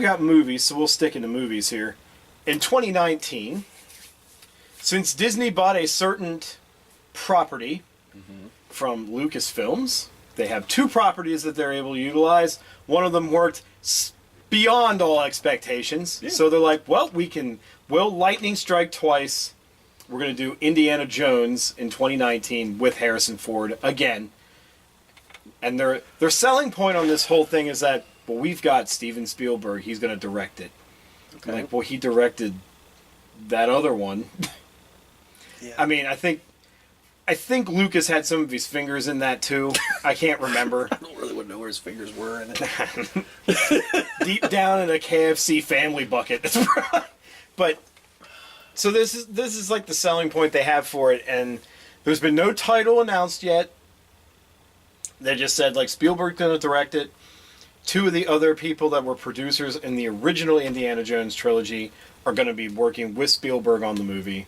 got movies, so we'll stick into movies here. In 2019, since Disney bought a certain property from Lucasfilms, they have 2 properties that they're able to utilize. One of them worked beyond all expectations. Yeah. So they're like, well, we'll lightning strike twice. We're going to do Indiana Jones in 2019 with Harrison Ford again. And their selling point on this whole thing is that, well, we've got Steven Spielberg. He's going to direct it. Okay. Like, well, he directed that other one. Yeah. I mean, I think Lucas had some of his fingers in that too. I can't remember. I don't really want to know where his fingers were in it. Deep down in a KFC family bucket. But so this is like the selling point they have for it, and there's been no title announced yet. They just said like Spielberg's going to direct it. 2 of the other people that were producers in the original Indiana Jones trilogy are going to be working with Spielberg on the movie.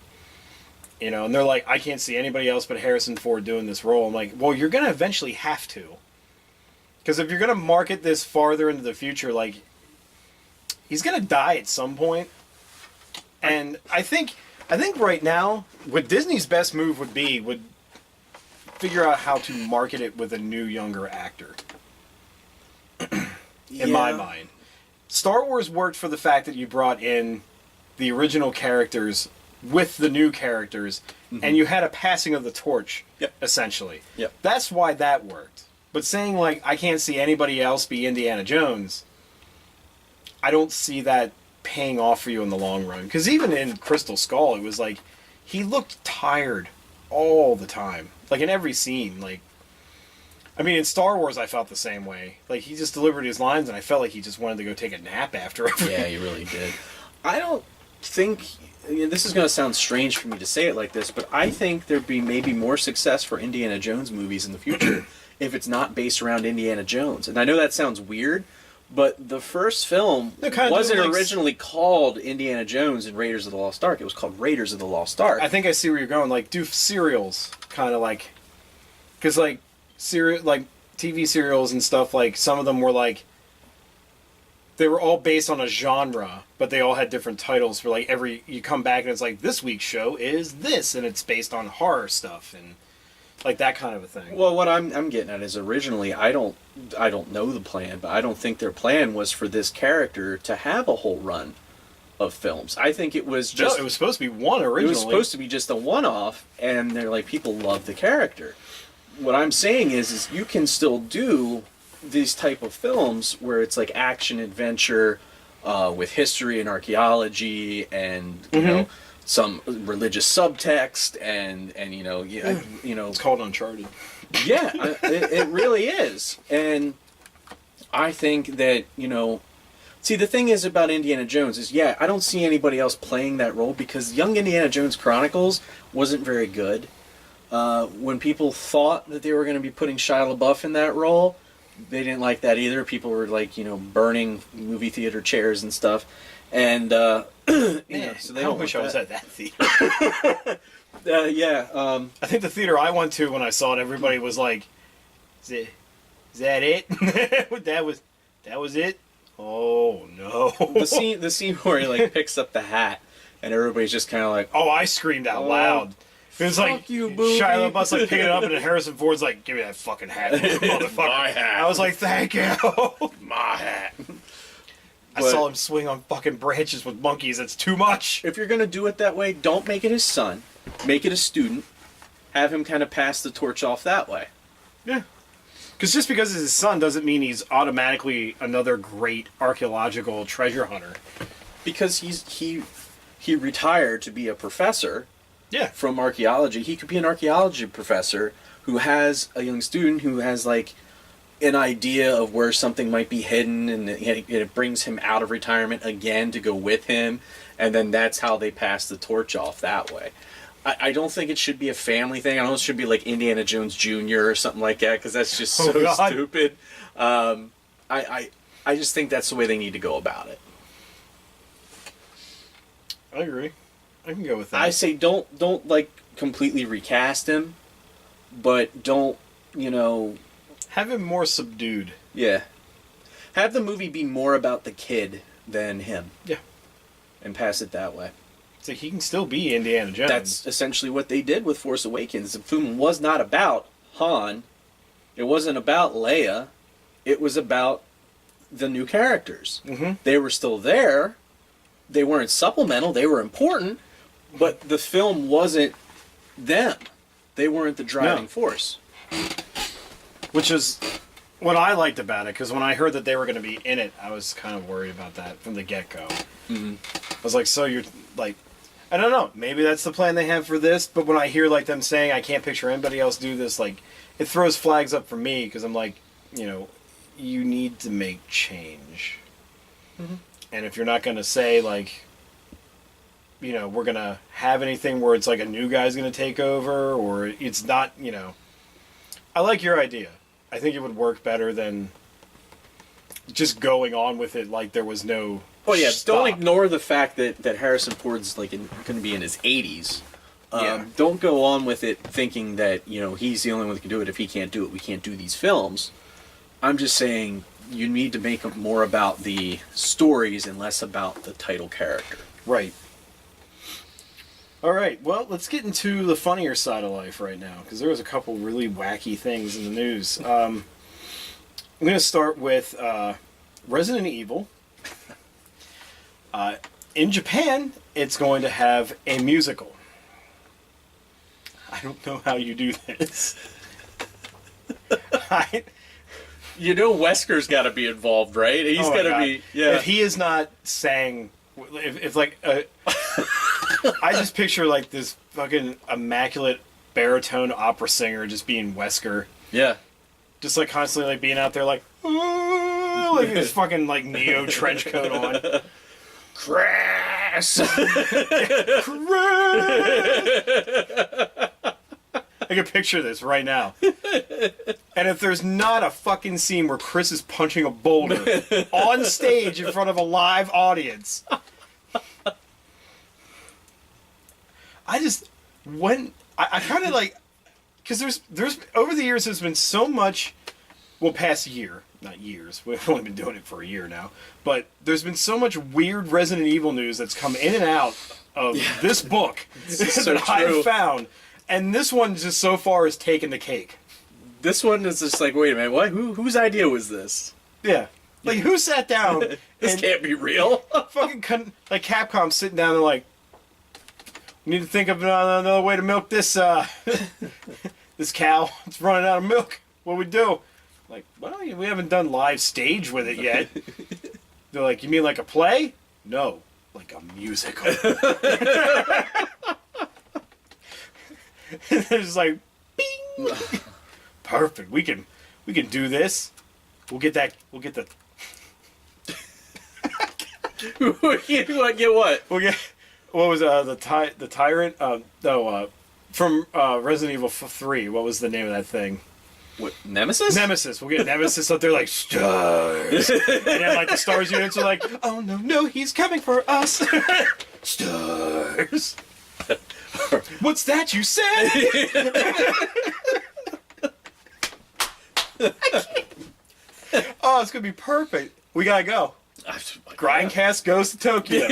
You know, and they're like, I can't see anybody else but Harrison Ford doing this role. I'm like, well, you're going to eventually have to. Because if you're going to market this farther into the future, like, he's going to die at some point. And I think right now, what Disney's best move would figure out how to market it with a new, younger actor. In my mind. Star Wars worked for the fact that you brought in the original characters with the new characters, and you had a passing of the torch, essentially. Yep. That's why that worked. But saying, like, I can't see anybody else be Indiana Jones, I don't see that paying off for you in the long run. Because even in Crystal Skull, it was like, he looked tired all the time. Like, in every scene. Like, I mean, in Star Wars, I felt the same way. Like, he just delivered his lines, and I felt like he just wanted to go take a nap after everything. Yeah, he really did. I don't think... This is going to sound strange for me to say it like this, but I think there'd be maybe more success for Indiana Jones movies in the future if it's not based around Indiana Jones. And I know that sounds weird, but the first film wasn't originally called Indiana Jones and Raiders of the Lost Ark. It was called Raiders of the Lost Ark. I think I see where you're going. Like, do serials, kind of like... Because, like, TV serials and stuff, like, some of them were, like... They were all based on a genre, but they all had different titles for, like, you come back and it's like, this week's show is this, and it's based on horror stuff, and, like, that kind of a thing. Well, what I'm getting at is originally, I don't know the plan, but I don't think their plan was for this character to have a whole run of films. I think it was just... No, it was supposed to be one originally. It was supposed to be just a one-off, and they're like, people love the character. What I'm saying is you can still do these type of films where it's like action adventure with history and archaeology and you know some religious subtext and you know it's called Uncharted. Yeah, it really is. And I think that see, the thing is about Indiana Jones is I don't see anybody else playing that role because Young Indiana Jones Chronicles wasn't very good. When people thought that they were going to be putting Shia LaBeouf in that role, they didn't like that either. People were like, burning movie theater chairs and stuff. And, so they don't wish I was at that theater. I think the theater I went to when I saw it, everybody was like, is that it? that was it? Oh, no. The scene where he, like, picks up the hat and everybody's just kind of like... Oh, I screamed out loud. It was like, Shia LaBeouf's like picking it up, and then Harrison Ford's like, give me that fucking hat, motherfucker. My hat. I was like, thank you. My hat. I saw him swing on fucking branches with monkeys. It's too much. If you're going to do it that way, don't make it his son. Make it a student. Have him kind of pass the torch off that way. Yeah. Because just because it's his son doesn't mean he's automatically another great archaeological treasure hunter. Because he retired to be a professor. Yeah. From archaeology. He could be an archaeology professor who has a young student who has like an idea of where something might be hidden, and it brings him out of retirement again to go with him, and then that's how they pass the torch off that way. I don't think it should be a family thing. I don't know, it should be like Indiana Jones Jr. or something like that, because that's just so stupid. I just think that's the way they need to go about it. I agree. I can go with that. I say don't like completely recast him, but don't, have him more subdued. Yeah. Have the movie be more about the kid than him. Yeah. And pass it that way. So he can still be Indiana Jones. That's essentially what they did with Force Awakens. The film was not about Han. It wasn't about Leia. It was about the new characters. Mm-hmm. They were still there. They weren't supplemental. They were important. But the film wasn't them. They weren't the driving force. Which is what I liked about it, because when I heard that they were going to be in it, I was kind of worried about that from the get-go. Mm-hmm. I was like, so you're, like, I don't know, maybe that's the plan they have for this, but when I hear, like, them saying, I can't picture anybody else do this, like, it throws flags up for me, because I'm like, you know, you need to make change. Mm-hmm. And if you're not going to say, like, you know, we're going to have anything where it's like a new guy's going to take over, or it's not, you know. I like your idea. I think it would work better than just going on with it like there was no Oh yeah, stop. don't ignore the fact that Harrison Ford's like going to be in his 80s. Yeah. Don't go on with it thinking that, you know, he's the only one that can do it. If he can't do it, we can't do these films. I'm just saying you need to make it more about the stories and less about the title character. Right. All right, well, let's get into the funnier side of life right now, because there was a couple really wacky things in the news. I'm going to start with Resident Evil. In Japan, it's going to have a musical. I don't know how you do this. You know Wesker's got to be involved, right? He's got to be... Yeah. If he is not sang... If like... I just picture like this fucking immaculate baritone opera singer just being Wesker. Yeah. Just like constantly like being out there like this fucking like Neo trench coat on. Crass! I can picture this right now. And if there's not a fucking scene where Chris is punching a boulder on stage in front of a live audience... I kind of like, because there's over the years there's been so much, well, past year, not years, we've only been doing it for a year now, but there's been so much weird Resident Evil news that's come in and out of this book that I've found, and this one just so far has taken the cake. This one is just like, wait a minute, what? Whose idea was this? Yeah. Like, who sat down? This can't be real. Fucking, like, Capcom sitting down and like, we need to think of another way to milk this this cow. It's running out of milk. What do we do? Like, well, we haven't done live stage with it yet. They're like, you mean like a play? No, like a musical. And they're just like, bing. Perfect. We can do this. We'll get the. You want to get what? We'll get. What was the tyrant? From Resident Evil 3. What was the name of that thing? What, Nemesis? Nemesis. We'll get Nemesis up there like stars, and then like the stars units are like, oh no, he's coming for us. Stars. What's that you said? Oh, it's gonna be perfect. We gotta go. Grindcast goes to Tokyo.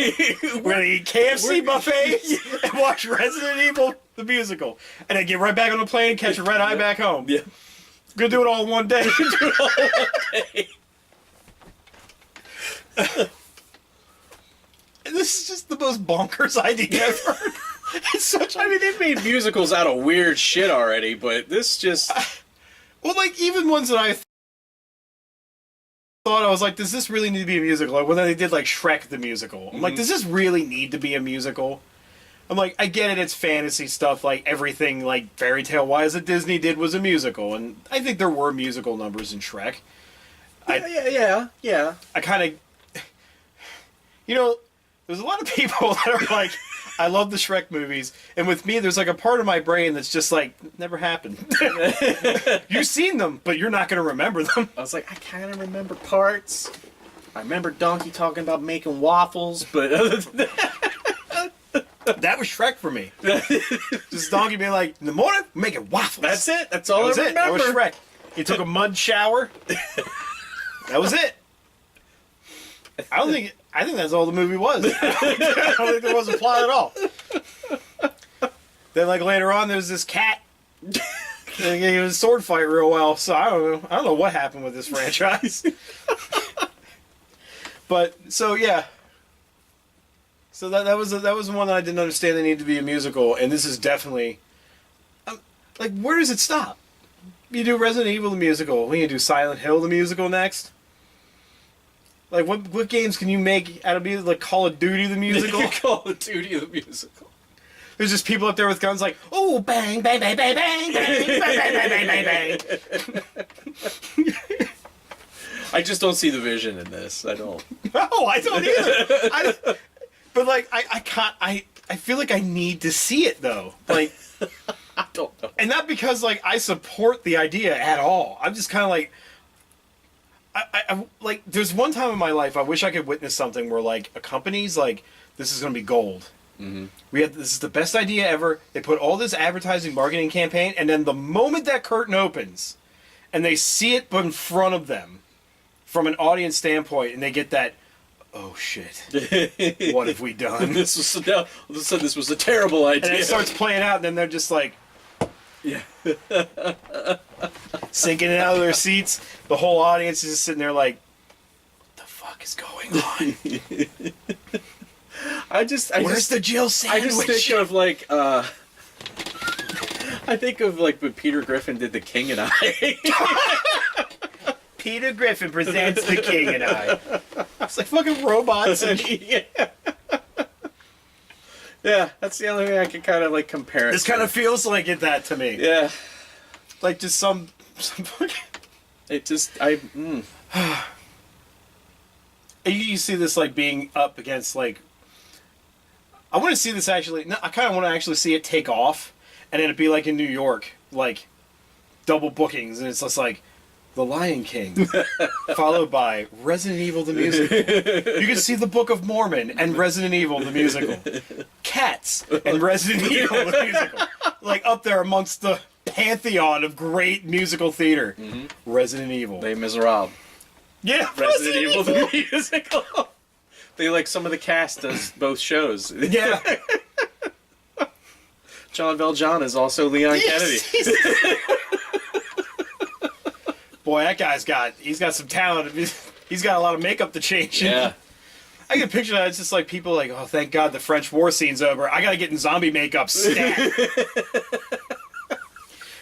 We're gonna eat KFC buffets and watch Resident Evil the musical, and then get right back on the plane and catch a red eye back home. Yeah. We're gonna do it all in one day. And this is just the most bonkers idea I've heard. It's such. I mean, they've made musicals out of weird shit already, but this just... Well, like, even ones that I thought, I was like, does this really need to be a musical? Like, when they did, like, Shrek the musical. I'm like, does this really need to be a musical? I'm like, I get it, it's fantasy stuff, like, everything, like, fairy tale-wise that Disney did was a musical, and I think there were musical numbers in Shrek. Yeah. I kind of... You know, there's a lot of people that are like, I love the Shrek movies, and with me, there's like a part of my brain that's just like, never happened. You've seen them, but you're not going to remember them. I was like, I kind of remember parts. I remember Donkey talking about making waffles, but other than that... That was Shrek for me. Just Donkey being like, in the morning, making waffles. That's it. That's all I remember. That was Shrek. He took a mud shower. That was it. I don't think... I think that's all the movie was. I don't think there was a plot at all. Then, like, later on, there's this cat. And he was sword fight real well, so I don't know what happened with this franchise. But, so, yeah. So that was the one that I didn't understand they needed to be a musical, and this is definitely... like, where does it stop? You do Resident Evil the musical, when you do Silent Hill the musical next? Like, what games can you make out of music, like Call of Duty the musical? Call of Duty the musical. There's just people up there with guns like, oh, bang, bang, bang, bang, bang, bang, bang, bang, bang, bang, bang. I just don't see the vision in this. I don't. No, I don't either. But, like, I feel like I need to see it, though. Like, I don't know. and not because, like, I support the idea at all. I'm just kind of like, I like, there's one time in my life I wish I could witness something where, like, a company's like, this is going to be gold. Mm-hmm. This is the best idea ever. They put all this advertising marketing campaign, and then the moment that curtain opens, and they see it in front of them, from an audience standpoint, and they get that, oh shit, what have we done? This was a terrible idea. And it starts playing out, and then they're just like, yeah, sinking it out of their seats. The whole audience is just sitting there like, what the fuck is going on? Where's the Jill sandwich? I just think of like, when Peter Griffin did The King and I. Peter Griffin presents The King and I. It's like fucking robots and yeah, that's the only thing I can kind of like compare it this to. kind of feels like that to me. Yeah. Like just some fucking... It just, You see this like being up against like... I want to see this actually... No, I kind of want to actually see it take off, and then it'd be like in New York, like double bookings, and it's just like The Lion King, followed by Resident Evil the musical. You can see the Book of Mormon and Resident Evil the musical. Cats and Resident Evil the musical. Like up there amongst the pantheon of great musical theater. Mm-hmm. Resident Evil. Les Miserables. Yeah, Resident Evil the musical. They like some of the cast does both shows. Yeah. John Valjean is also Leon Kennedy. Boy, that guy's got some talent. He's got a lot of makeup to change. Yeah. I can picture that. It's just like people like, oh, thank God the French war scene's over. I gotta get in zombie makeup stat.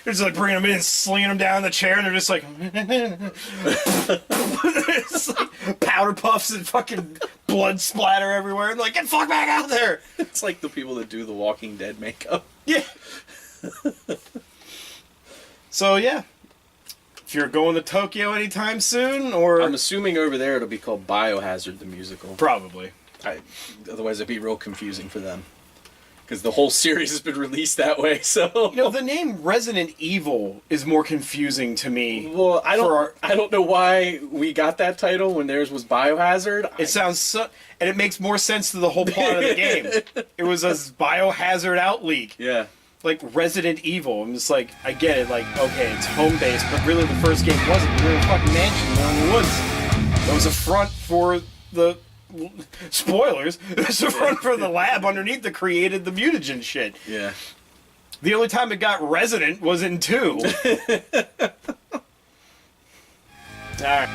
They're just like bringing them in, slinging them down the chair, and they're just like, it's like powder puffs and fucking blood splatter everywhere. And like, get the fuck back out there. It's like the people that do the Walking Dead makeup. Yeah. So yeah. If you're going to Tokyo anytime soon, or... I'm assuming over there it'll be called Biohazard the Musical. Probably. Otherwise it'd be real confusing for them. Because the whole series has been released that way, so... You know, the name Resident Evil is more confusing to me. Well, I don't know why we got that title when theirs was Biohazard. It sounds so... And it makes more sense to the whole plot of the game. It was a Biohazard outleak. Yeah. Like Resident Evil. I'm just like, I get it, like, okay, it's home-based, but really the first game wasn't. We were in a fucking mansion out in the woods. It was a front for the... Spoilers! It was a front for the lab underneath that created the mutagen shit. Yeah. The only time it got Resident was in 2. Alright.